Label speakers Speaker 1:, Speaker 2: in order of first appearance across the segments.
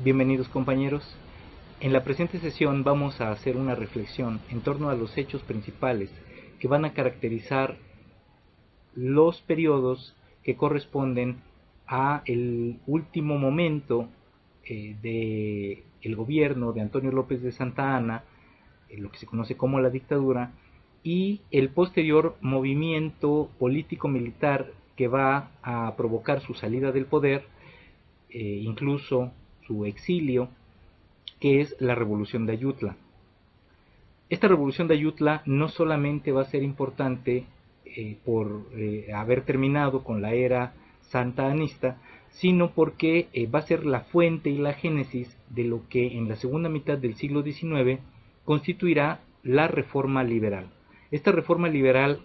Speaker 1: Bienvenidos compañeros. En la presente sesión vamos a hacer una reflexión en torno a los hechos principales que van a caracterizar los periodos que corresponden a el último momento de el gobierno de Antonio López de Santa Anna, lo que se conoce como la dictadura, y el posterior movimiento político-militar que va a provocar su salida del poder, incluso su exilio, que es la Revolución de Ayutla. Esta Revolución de Ayutla no solamente va a ser importante por haber terminado con la era santaanista, sino porque va a ser la fuente y la génesis de lo que en la segunda mitad del siglo XIX constituirá la reforma liberal. Esta reforma liberal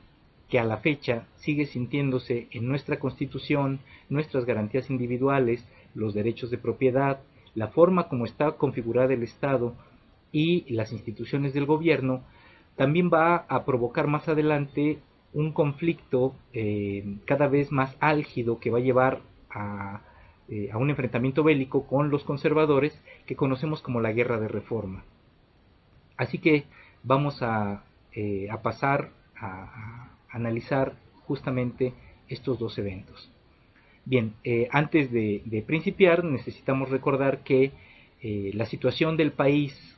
Speaker 1: que a la fecha sigue sintiéndose en nuestra Constitución, nuestras garantías individuales, los derechos de propiedad, la forma como está configurada el Estado y las instituciones del gobierno, también va a provocar más adelante un conflicto cada vez más álgido que va a llevar a un enfrentamiento bélico con los conservadores que conocemos como la Guerra de Reforma. Así que vamos a pasar a analizar justamente estos dos eventos. Bien, antes de principiar necesitamos recordar que la situación del país,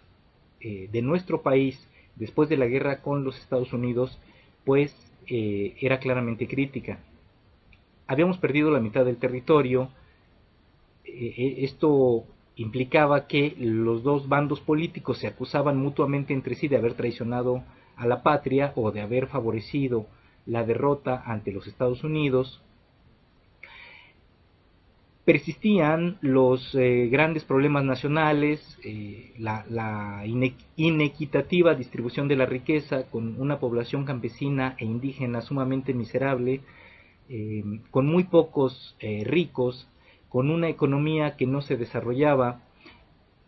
Speaker 1: de nuestro país, después de la guerra con los Estados Unidos, pues era claramente crítica. Habíamos perdido la mitad del territorio. Esto implicaba que los dos bandos políticos se acusaban mutuamente entre sí de haber traicionado a la patria o de haber favorecido la derrota ante los Estados Unidos. Persistían los grandes problemas nacionales, la inequitativa distribución de la riqueza, con una población campesina e indígena sumamente miserable, con muy pocos ricos, con una economía que no se desarrollaba,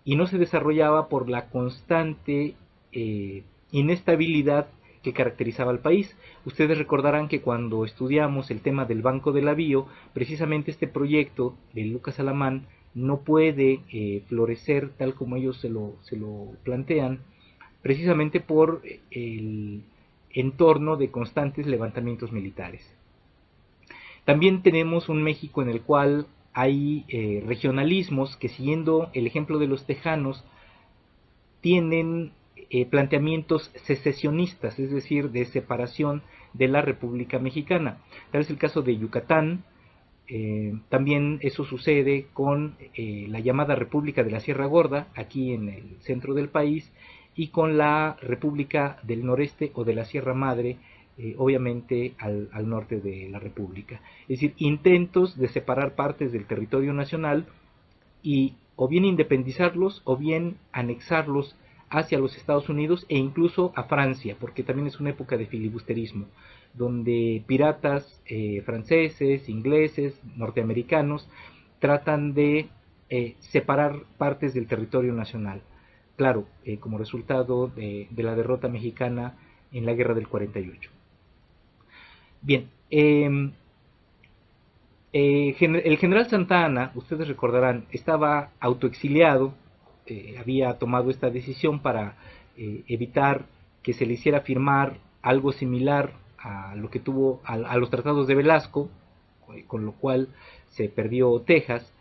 Speaker 1: y no se desarrollaba por la constante inestabilidad que caracterizaba al país. Ustedes recordarán que cuando estudiamos el tema del Banco del Avío, precisamente este proyecto de Lucas Alamán no puede florecer tal como ellos se lo plantean, precisamente por el entorno de constantes levantamientos militares. También tenemos un México en el cual hay regionalismos que, siguiendo el ejemplo de los tejanos, tienen planteamientos secesionistas, es decir, de separación de la República Mexicana. Tal es el caso de Yucatán. También eso sucede con la llamada República de la Sierra Gorda, aquí en el centro del país, y con la República del Noreste o de la Sierra Madre, obviamente al norte de la República. Es decir, intentos de separar partes del territorio nacional y o bien independizarlos o bien anexarlos hacia los Estados Unidos e incluso a Francia, porque también es una época de filibusterismo, donde piratas franceses, ingleses, norteamericanos tratan de separar partes del territorio nacional. Claro, como resultado de la derrota mexicana en la guerra del 48. Bien, el general Santa Anna, ustedes recordarán, estaba autoexiliado, había tomado esta decisión para evitar que se le hiciera firmar algo similar a lo que tuvo a los tratados de Velasco, con lo cual se perdió Texas,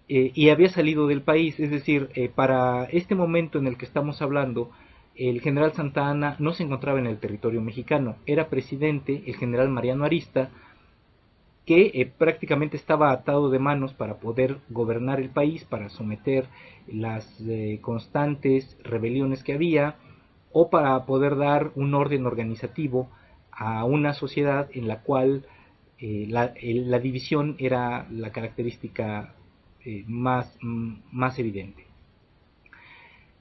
Speaker 1: y había salido del país. Es decir, para este momento en el que estamos hablando, el general Santa Anna no se encontraba en el territorio mexicano, era presidente el general Mariano Arista, que prácticamente estaba atado de manos para poder gobernar el país, para someter las constantes rebeliones que había, o para poder dar un orden organizativo a una sociedad en la cual la división era la característica más evidente.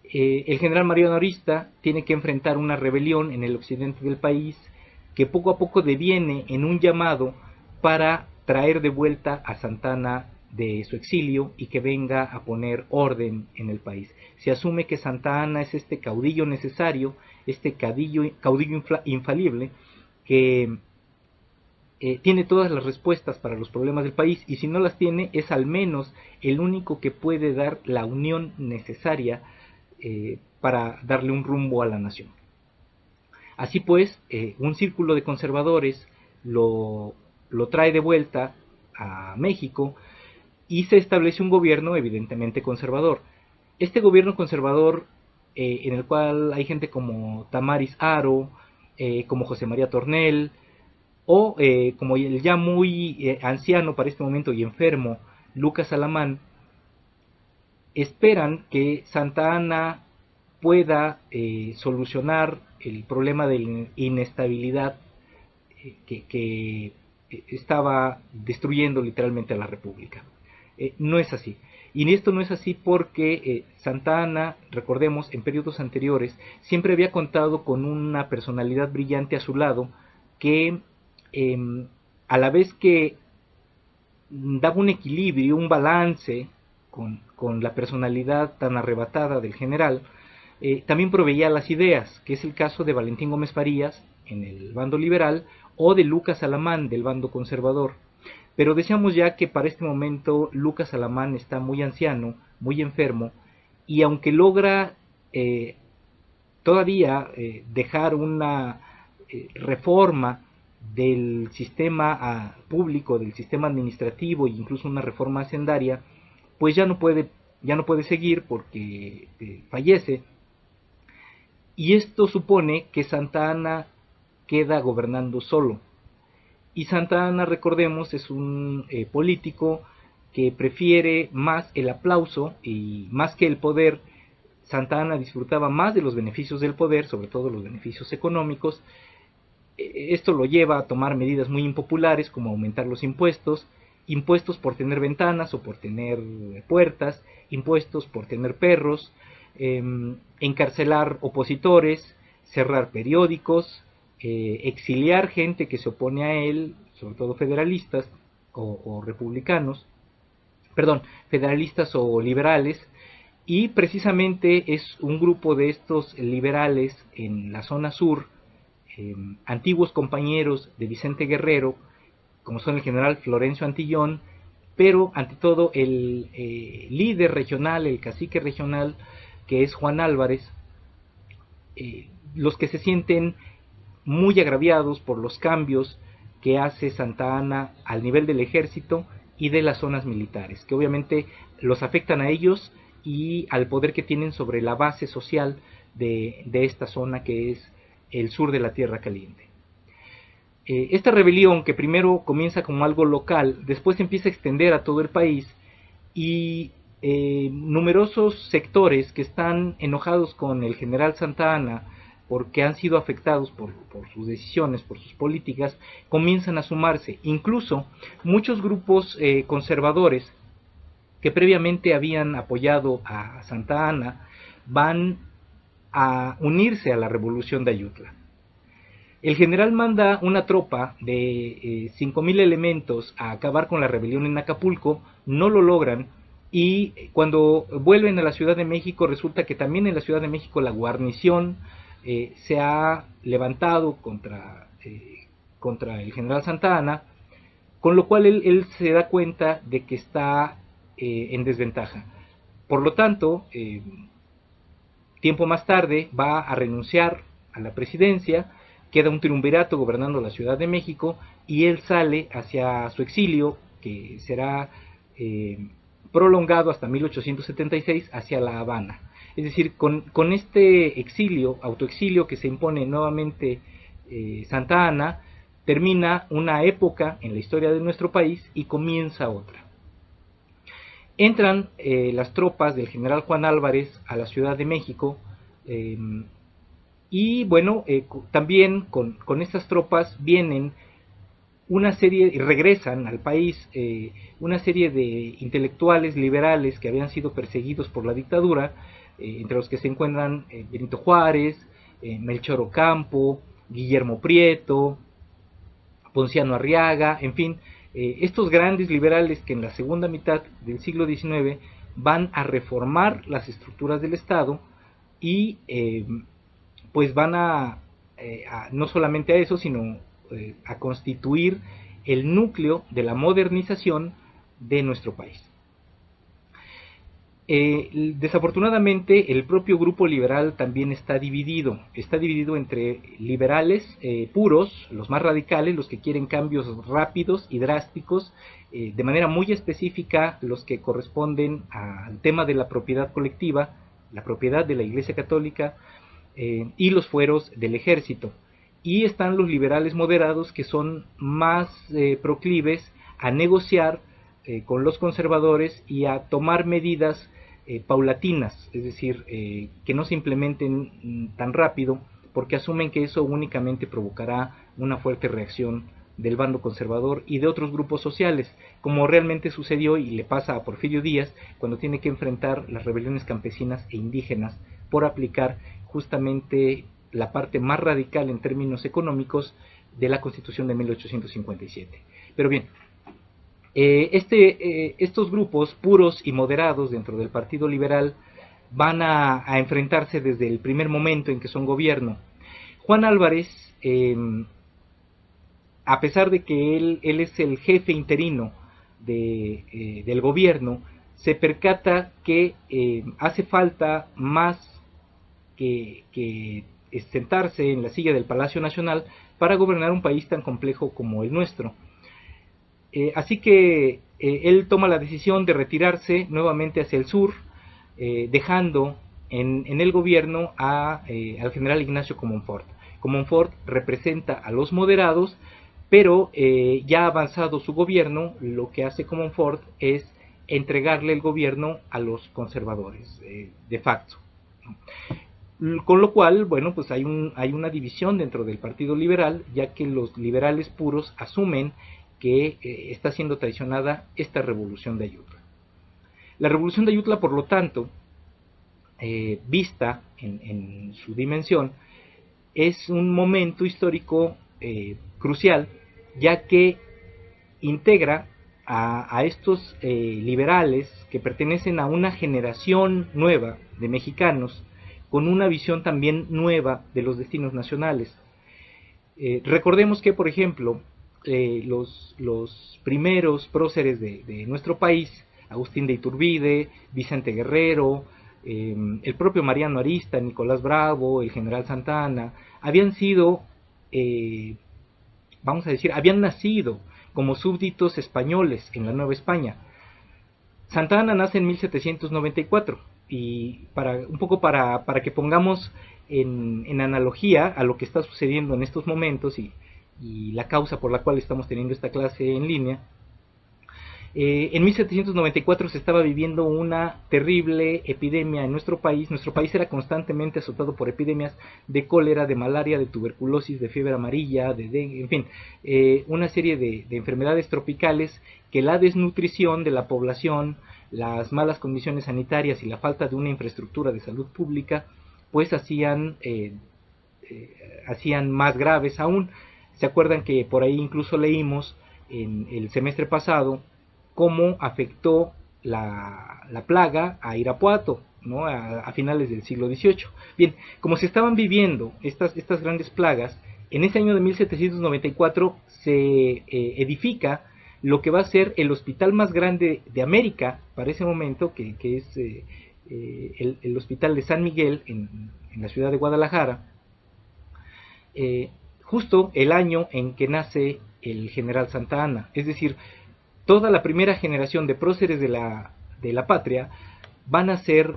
Speaker 1: El general Mariano Arista tiene que enfrentar una rebelión en el occidente del país que poco a poco deviene en un llamado para traer de vuelta a Santa Anna de su exilio y que venga a poner orden en el país. Se asume que Santa Anna es este caudillo necesario, este caudillo infalible, que tiene todas las respuestas para los problemas del país, y si no las tiene, es al menos el único que puede dar la unión necesaria para darle un rumbo a la nación. Así pues, un círculo de conservadores lo trae de vuelta a México y se establece un gobierno evidentemente conservador. Este gobierno conservador, en el cual hay gente como Tamaris Haro, como José María Tornel, o como el ya muy anciano para este momento y enfermo Lucas Alamán, esperan que Santa Anna pueda solucionar el problema de la inestabilidad que estaba destruyendo literalmente a la República. No es así. Y esto no es así porque Santa Anna, recordemos, en periodos anteriores, siempre había contado con una personalidad brillante a su lado que, a la vez que daba un equilibrio, un balance con la personalidad tan arrebatada del general, también proveía las ideas, que es el caso de Valentín Gómez Farías en el bando liberal o de Lucas Alamán del bando conservador. Pero decíamos ya que para este momento Lucas Alamán está muy anciano, muy enfermo, y aunque logra todavía dejar una reforma del sistema público, del sistema administrativo e incluso una reforma hacendaria, pues ya no puede seguir porque fallece. Y esto supone que Santa Anna queda gobernando solo. Y Santa Anna, recordemos, es un político que prefiere más el aplauso y más que el poder. Santa Anna disfrutaba más de los beneficios del poder, sobre todo los beneficios económicos. Esto lo lleva a tomar medidas muy impopulares como aumentar los impuestos, impuestos por tener ventanas o por tener puertas, impuestos por tener perros, encarcelar opositores, cerrar periódicos, exiliar gente que se opone a él, sobre todo federalistas o republicanos, perdón, federalistas o liberales, y precisamente es un grupo de estos liberales en la zona sur, antiguos compañeros de Vicente Guerrero, como son el general Florencio Antillón, pero ante todo el líder regional, el cacique regional, que es Juan Álvarez, los que se sienten muy agraviados por los cambios que hace Santa Anna al nivel del ejército y de las zonas militares, que obviamente los afectan a ellos y al poder que tienen sobre la base social de esta zona que es el sur de la Tierra Caliente. Esta rebelión, que primero comienza como algo local, después empieza a extender a todo el país, y numerosos sectores que están enojados con el general Santa Anna porque han sido afectados por sus decisiones, por sus políticas, comienzan a sumarse. Incluso muchos grupos conservadores que previamente habían apoyado a Santa Anna van a unirse a la revolución de Ayutla. El general manda una tropa de 5,000 elementos a acabar con la rebelión en Acapulco, no lo logran, y cuando vuelven a la Ciudad de México resulta que también en la Ciudad de México la guarnición se ha levantado contra el general Santa Anna, con lo cual él se da cuenta de que está en desventaja. Por lo tanto, tiempo más tarde va a renunciar a la presidencia, queda un triunvirato gobernando la Ciudad de México y él sale hacia su exilio, que será prolongado hasta 1876 hacia La Habana. Es decir, con este exilio, autoexilio que se impone nuevamente Santa Anna, termina una época en la historia de nuestro país y comienza otra. Entran las tropas del general Juan Álvarez a la Ciudad de México, y bueno, también con estas tropas vienen una serie, y regresan al país una serie de intelectuales liberales que habían sido perseguidos por la dictadura, entre los que se encuentran Benito Juárez, Melchor Ocampo, Guillermo Prieto, Ponciano Arriaga, en fin, estos grandes liberales que en la segunda mitad del siglo XIX van a reformar las estructuras del Estado y pues van no solamente a eso, sino a constituir el núcleo de la modernización de nuestro país. Desafortunadamente, el propio grupo liberal también está dividido entre liberales puros, los más radicales, los que quieren cambios rápidos y drásticos, de manera muy específica los que corresponden al tema de la propiedad colectiva, la propiedad de la Iglesia Católica y los fueros del ejército. Y están los liberales moderados, que son más proclives a negociar con los conservadores y a tomar medidas paulatinas, es decir, que no se implementen tan rápido, porque asumen que eso únicamente provocará una fuerte reacción del bando conservador y de otros grupos sociales, como realmente sucedió y le pasa a Porfirio Díaz cuando tiene que enfrentar las rebeliones campesinas e indígenas por aplicar justamente la parte más radical en términos económicos de la Constitución de 1857. Pero bien, estos grupos puros y moderados dentro del Partido Liberal van a enfrentarse desde el primer momento en que son gobierno. Juan Álvarez, a pesar de que él es el jefe interino del gobierno, se percata que hace falta más que sentarse en la silla del Palacio Nacional para gobernar un país tan complejo como el nuestro. Así que él toma la decisión de retirarse nuevamente hacia el sur, dejando en el gobierno al general Ignacio Comonfort. Comonfort representa a los moderados, pero ya avanzado su gobierno, lo que hace Comonfort es entregarle el gobierno a los conservadores, de facto. Con lo cual, bueno, pues hay una división dentro del Partido Liberal, ya que los liberales puros asumen que está siendo traicionada esta revolución de Ayutla. La revolución de Ayutla, por lo tanto, vista en su dimensión, es un momento histórico crucial, ya que integra a estos liberales que pertenecen a una generación nueva de mexicanos, con una visión también nueva de los destinos nacionales. Recordemos que, por ejemplo, los primeros próceres de nuestro país, Agustín de Iturbide, Vicente Guerrero, el propio Mariano Arista, Nicolás Bravo, el general Santa Anna, habían sido, vamos a decir, habían nacido como súbditos españoles en la Nueva España. Santa Anna nace en 1794 y un poco para que pongamos en analogía a lo que está sucediendo en estos momentos y la causa por la cual estamos teniendo esta clase en línea, en 1794 se estaba viviendo una terrible epidemia en nuestro país. Nuestro país era constantemente azotado por epidemias de cólera, de malaria, de tuberculosis, de fiebre amarilla, de dengue, en fin, una serie de enfermedades tropicales que la desnutrición de la población, las malas condiciones sanitarias y la falta de una infraestructura de salud pública, pues hacían más graves aún. ¿Se acuerdan que por ahí incluso leímos en el semestre pasado cómo afectó la plaga a Irapuato, ¿no? a finales del siglo XVIII? Bien, como se estaban viviendo estas grandes plagas, en ese año de 1794 se edifica lo que va a ser el hospital más grande de América para ese momento, que es el Hospital de San Miguel en la ciudad de Guadalajara, justo el año en que nace el general Santa Anna. Es decir, toda la primera generación de próceres de la patria van a ser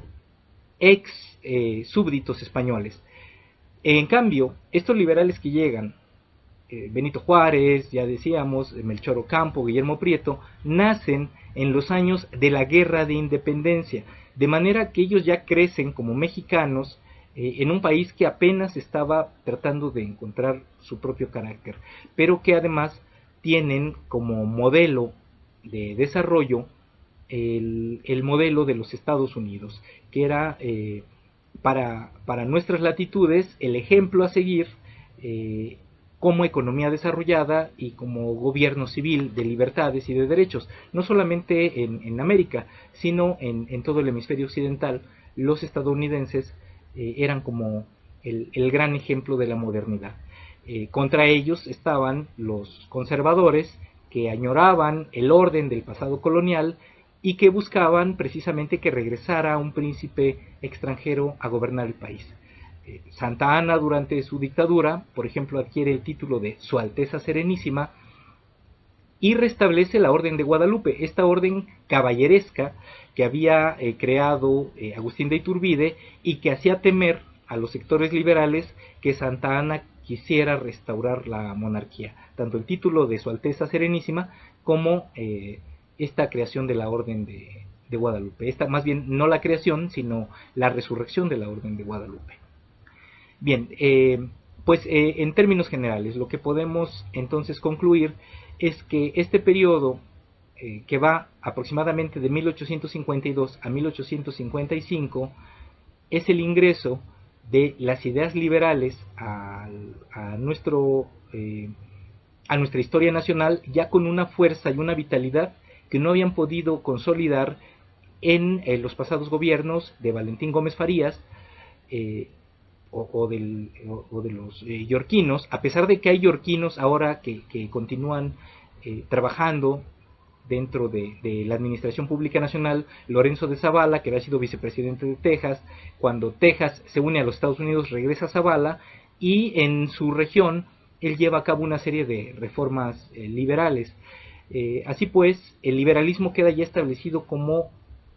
Speaker 1: ex súbditos españoles. En cambio, estos liberales que llegan, Benito Juárez, ya decíamos, Melchor Ocampo, Guillermo Prieto, nacen en los años de la Guerra de Independencia, de manera que ellos ya crecen como mexicanos en un país que apenas estaba tratando de encontrar su propio carácter, pero que además tienen como modelo de desarrollo el modelo de los Estados Unidos, que era para nuestras latitudes el ejemplo a seguir como economía desarrollada y como gobierno civil de libertades y de derechos, no solamente en América, sino en todo el hemisferio occidental. Los estadounidenses eran como el gran ejemplo de la modernidad. Contra ellos estaban los conservadores, que añoraban el orden del pasado colonial y que buscaban precisamente que regresara un príncipe extranjero a gobernar el país. Santa Anna, durante su dictadura, por ejemplo, adquiere el título de Su Alteza Serenísima y restablece la Orden de Guadalupe, esta orden caballeresca que había creado Agustín de Iturbide y que hacía temer a los sectores liberales que Santa Anna quisiera restaurar la monarquía, tanto el título de Su Alteza Serenísima como esta creación de la Orden de Guadalupe. Esta, más bien, no la creación, sino la resurrección de la Orden de Guadalupe. Bien, pues en términos generales, lo que podemos entonces concluir es que este periodo, que va aproximadamente de 1852 a 1855, es el ingreso de las ideas liberales a nuestra historia nacional, ya con una fuerza y una vitalidad que no habían podido consolidar en los pasados gobiernos de Valentín Gómez Farías, o de los yorquinos, a pesar de que hay yorquinos ahora que continúan trabajando dentro de la Administración Pública Nacional. Lorenzo de Zavala, que había sido vicepresidente de Texas, cuando Texas se une a los Estados Unidos regresa a Zavala, y en su región él lleva a cabo una serie de reformas liberales. Así pues, el liberalismo queda ya establecido como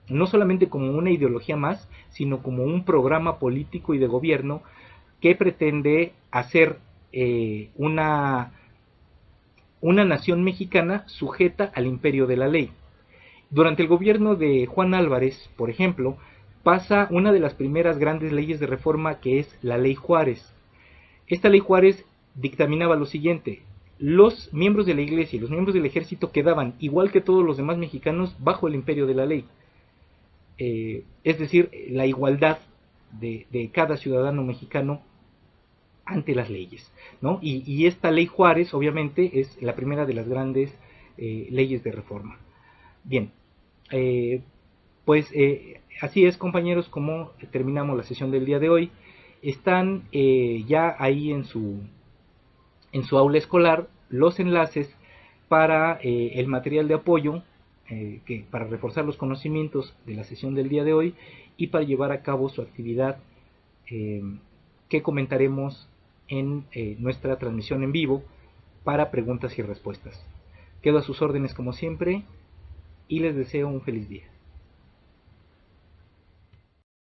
Speaker 1: no solamente como una ideología más, sino como un programa político y de gobierno que pretende hacer una nación mexicana sujeta al imperio de la ley. Durante el gobierno de Juan Álvarez, por ejemplo, pasa una de las primeras grandes leyes de reforma, que es la Ley Juárez. Esta Ley Juárez dictaminaba lo siguiente: los miembros de la iglesia y los miembros del ejército quedaban, igual que todos los demás mexicanos, bajo el imperio de la ley. Es decir, la igualdad de cada ciudadano mexicano ante las leyes, ¿no? Y esta Ley Juárez, obviamente, es la primera de las grandes leyes de reforma. Bien, pues así es, compañeros, como terminamos la sesión del día de hoy. Están ya ahí en su aula escolar los enlaces para el material de apoyo, para reforzar los conocimientos de la sesión del día de hoy y para llevar a cabo su actividad que comentaremos en nuestra transmisión en vivo para preguntas y respuestas. Quedo a sus órdenes como siempre y les deseo un feliz día.